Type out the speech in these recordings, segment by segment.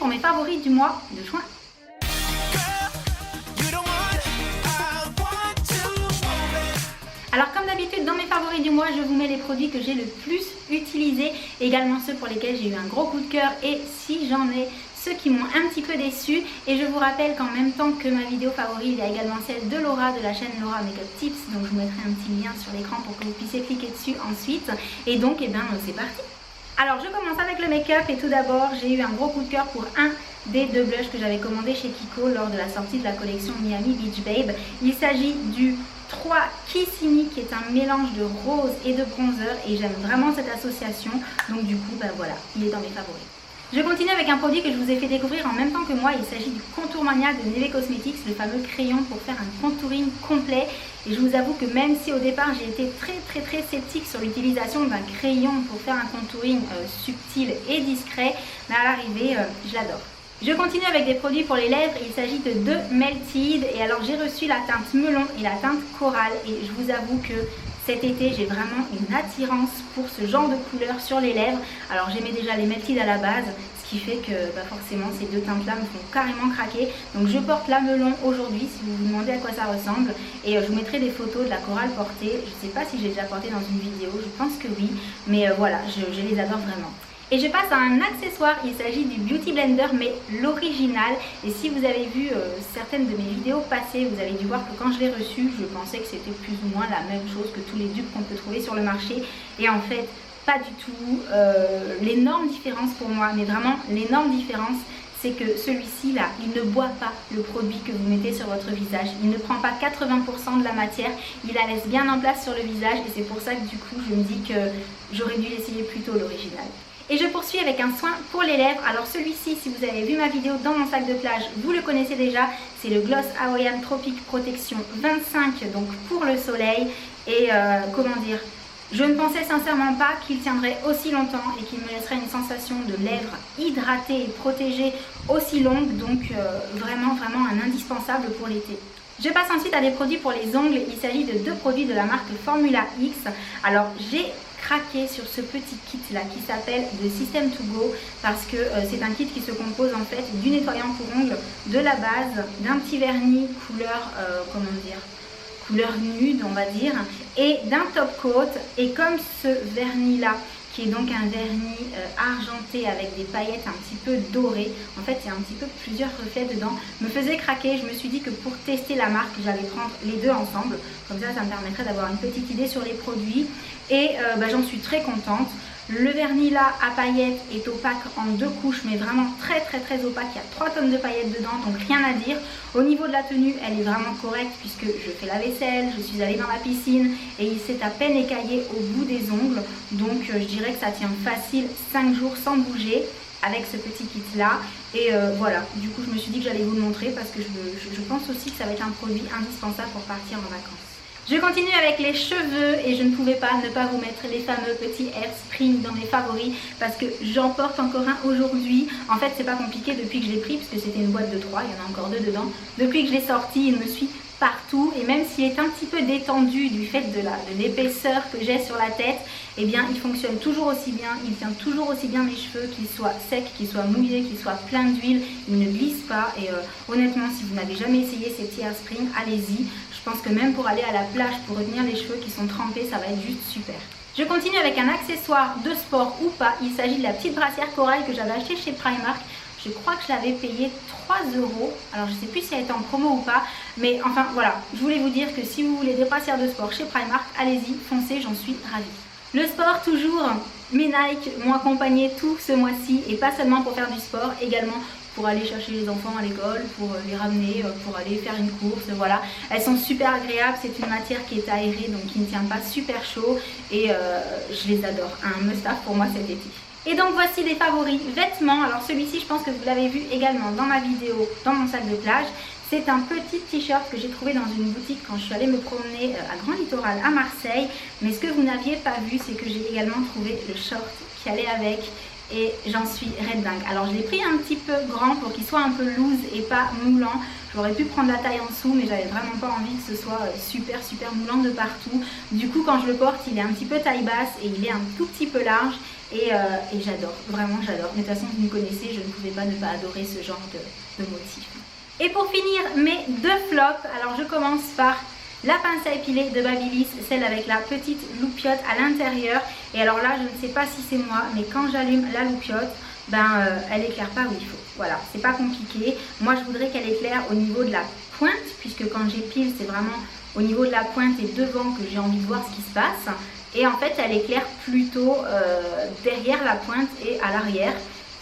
pour mes favoris du mois de juin. Alors comme d'habitude dans mes favoris du mois, je vous mets les produits que j'ai le plus utilisés, également ceux pour lesquels j'ai eu un gros coup de cœur et si j'en ai, ceux qui m'ont un petit peu déçu. Et je vous rappelle qu'en même temps que ma vidéo favorite, il y a également celle de Laura de la chaîne Laura Makeup Tips, donc je vous mettrai un petit lien sur l'écran pour que vous puissiez cliquer dessus ensuite. Et donc c'est parti. Alors je commence avec le make-up et tout d'abord j'ai eu un gros coup de cœur pour un des deux blushs que j'avais commandé chez Kiko lors de la sortie de la collection Miami Beach Babe. Il s'agit du 3 Kiss-Me qui est un mélange de rose et de bronzer et j'aime vraiment cette association, donc du coup voilà, il est dans mes favoris. Je continue avec un produit que je vous ai fait découvrir en même temps que moi, il s'agit du Contour Mania de Neve Cosmetics, le fameux crayon pour faire un contouring complet. Et je vous avoue que même si au départ j'ai été très sceptique sur l'utilisation d'un crayon pour faire un contouring subtil et discret, mais à l'arrivée je l'adore. Je continue avec des produits pour les lèvres, il s'agit de deux Melted et alors j'ai reçu la teinte melon et la teinte corail et je vous avoue que cet été j'ai vraiment une attirance pour ce genre de couleur sur les lèvres. Alors j'aimais déjà les Melted à la base, ce qui fait que forcément ces deux teintes là me font carrément craquer. Donc je porte la melon aujourd'hui si vous vous demandez à quoi ça ressemble et je vous mettrai des photos de la corail portée. Je ne sais pas si j'ai déjà porté dans une vidéo, je pense que oui, mais voilà, je les adore vraiment. Et je passe à un accessoire, il s'agit du Beauty Blender mais l'original. Et si vous avez vu certaines de mes vidéos passées, vous avez dû voir que quand je l'ai reçu, je pensais que c'était plus ou moins la même chose que tous les dupes qu'on peut trouver sur le marché. Et en fait, pas du tout. L'énorme différence pour moi, mais vraiment l'énorme différence, c'est que celui-ci là, il ne boit pas le produit que vous mettez sur votre visage. Il ne prend pas 80% de la matière, il la laisse bien en place sur le visage et c'est pour ça que du coup je me dis que j'aurais dû essayer plutôt l'original. Et je poursuis avec un soin pour les lèvres. Alors celui-ci, si vous avez vu ma vidéo dans mon sac de plage, vous le connaissez déjà. C'est le Gloss Hawaiian Tropic Protection 25, donc pour le soleil. Et comment dire, je ne pensais sincèrement pas qu'il tiendrait aussi longtemps et qu'il me laisserait une sensation de lèvres hydratées et protégées aussi longue. Donc vraiment un indispensable pour l'été. Je passe ensuite à des produits pour les ongles. Il s'agit de deux produits de la marque Formula X. Alors j'ai craqué sur ce petit kit là qui s'appelle The System to Go parce que c'est un kit qui se compose en fait du nettoyant pour ongles, de la base, d'un petit vernis couleur couleur nude on va dire et d'un top coat. Et comme ce vernis là qui est donc un vernis argenté avec des paillettes un petit peu dorées, en fait il y a un petit peu plusieurs reflets dedans, me faisait craquer. Je me suis dit que pour tester la marque j'allais prendre les deux ensemble, comme ça me permettrait d'avoir une petite idée sur les produits et j'en suis très contente. Le vernis là à paillettes est opaque en deux couches mais vraiment très opaque, il y a 3 tonnes de paillettes dedans donc rien à dire. Au niveau de la tenue elle est vraiment correcte puisque je fais la vaisselle, je suis allée dans la piscine et il s'est à peine écaillé au bout des ongles donc je dirais que ça tient facile 5 jours sans bouger avec ce petit kit là et voilà, du coup je me suis dit que j'allais vous le montrer parce que je pense aussi que ça va être un produit indispensable pour partir en vacances. Je continue avec les cheveux et je ne pouvais pas ne pas vous mettre les fameux petits Hairspring dans mes favoris parce que j'en porte encore un aujourd'hui. En fait c'est pas compliqué depuis que je l'ai pris puisque c'était une boîte de 3, il y en a encore 2 dedans. Depuis que je l'ai sorti il me suit partout et même s'il est un petit peu détendu du fait de l'épaisseur que j'ai sur la tête, eh bien il fonctionne toujours aussi bien, il tient toujours aussi bien mes cheveux, qu'ils soient secs, qu'ils soient mouillés, qu'ils soient pleins d'huile, il ne glisse pas et honnêtement si vous n'avez jamais essayé ces petits Hairspring, allez-y. Je pense que même pour aller à la plage, pour retenir les cheveux qui sont trempés, ça va être juste super. Je continue avec un accessoire de sport ou pas, il s'agit de la petite brassière corail que j'avais achetée chez Primark. Je crois que je l'avais payé 3 €. Alors je ne sais plus si elle était en promo ou pas. Mais enfin voilà, je voulais vous dire que si vous voulez des brassières de sport chez Primark, allez-y, foncez, j'en suis ravie. Le sport toujours, mes Nike m'ont accompagné tout ce mois-ci. Et pas seulement pour faire du sport, également pour aller chercher les enfants à l'école, pour les ramener, pour aller faire une course, voilà. Elles sont super agréables, c'est une matière qui est aérée, donc qui ne tient pas super chaud. Et je les adore, un must-have pour moi cet été. Et donc voici les favoris vêtements. Alors celui-ci je pense que vous l'avez vu également dans ma vidéo, dans mon sac de plage. C'est un petit t-shirt que j'ai trouvé dans une boutique quand je suis allée me promener à Grand Littoral à Marseille. Mais ce que vous n'aviez pas vu, c'est que j'ai également trouvé le short qui allait avec. Et j'en suis red dingue. Alors je l'ai pris un petit peu grand pour qu'il soit un peu loose et pas moulant. J'aurais pu prendre la taille en dessous mais j'avais vraiment pas envie que ce soit super moulant de partout. Du coup quand je le porte il est un petit peu taille basse et il est un tout petit peu large. et j'adore, vraiment j'adore. Mais de toute façon vous me connaissez, je ne pouvais pas ne pas adorer ce genre de motif. Et pour finir mes deux flops, alors je commence par la pince à épiler de Babyliss, celle avec la petite loupiote à l'intérieur. Et alors là je ne sais pas si c'est moi, mais quand j'allume la loupiote, elle éclaire pas où il faut. Voilà, c'est pas compliqué. Moi je voudrais qu'elle éclaire au niveau de la pointe, puisque quand j'épile c'est vraiment au niveau de la pointe et devant que j'ai envie de voir ce qui se passe. Et en fait elle éclaire plutôt derrière la pointe et à l'arrière,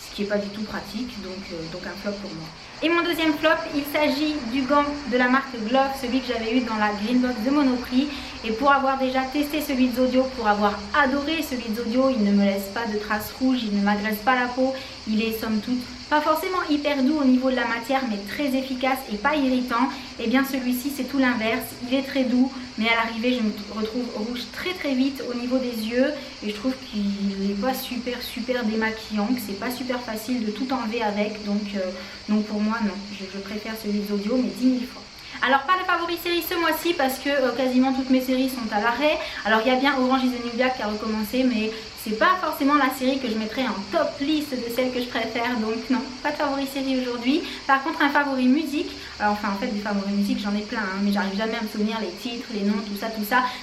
ce qui n'est pas du tout pratique, donc un flop pour moi. Et mon deuxième flop, il s'agit du gant de la marque Glove, celui que j'avais eu dans la Green Box de Monoprix. Et pour avoir déjà testé celui de Zodio, pour avoir adoré celui de Zodio, il ne me laisse pas de traces rouges, il ne m'agresse pas la peau, il est somme toute pas forcément hyper doux au niveau de la matière, mais très efficace et pas irritant. Et bien celui-ci c'est tout l'inverse, il est très doux, mais à l'arrivée je me retrouve rouge très vite au niveau des yeux. Et je trouve qu'il n'est pas super démaquillant, que c'est pas super facile de tout enlever avec. Donc pour moi non, je préfère celui de Zodio, mais 10 000 fois. Alors pas de favori série ce mois-ci parce que quasiment toutes mes séries sont à l'arrêt. Alors il y a bien Orange is the New Black qui a recommencé, mais c'est pas forcément la série que je mettrais en top liste de celles que je préfère. Donc non, pas de favori série aujourd'hui. Par contre un favori musique, alors enfin en fait des favoris musique j'en ai plein, hein, mais j'arrive jamais à me souvenir les titres, les noms, tout ça.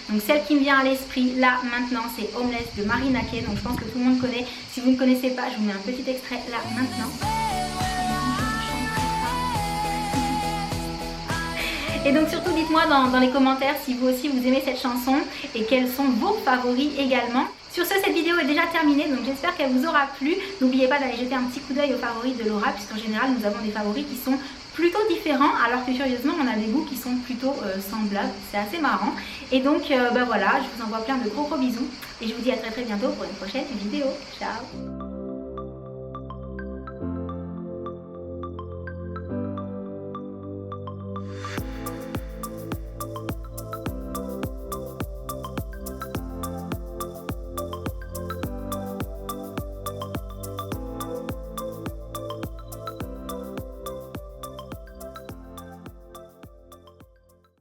Donc celle qui me vient à l'esprit là maintenant c'est Homeless de Marina Kaye. Donc je pense que tout le monde connaît. Si vous ne connaissez pas, je vous mets un petit extrait là maintenant. Et donc surtout dites-moi dans les commentaires si vous aussi vous aimez cette chanson et quels sont vos favoris également. Sur ce, cette vidéo est déjà terminée, donc j'espère qu'elle vous aura plu. N'oubliez pas d'aller jeter un petit coup d'œil aux favoris de Laura, puisqu'en général nous avons des favoris qui sont plutôt différents, alors que curieusement on a des goûts qui sont plutôt semblables. C'est assez marrant. Et donc voilà, je vous envoie plein de gros bisous et je vous dis à très bientôt pour une prochaine vidéo. Ciao.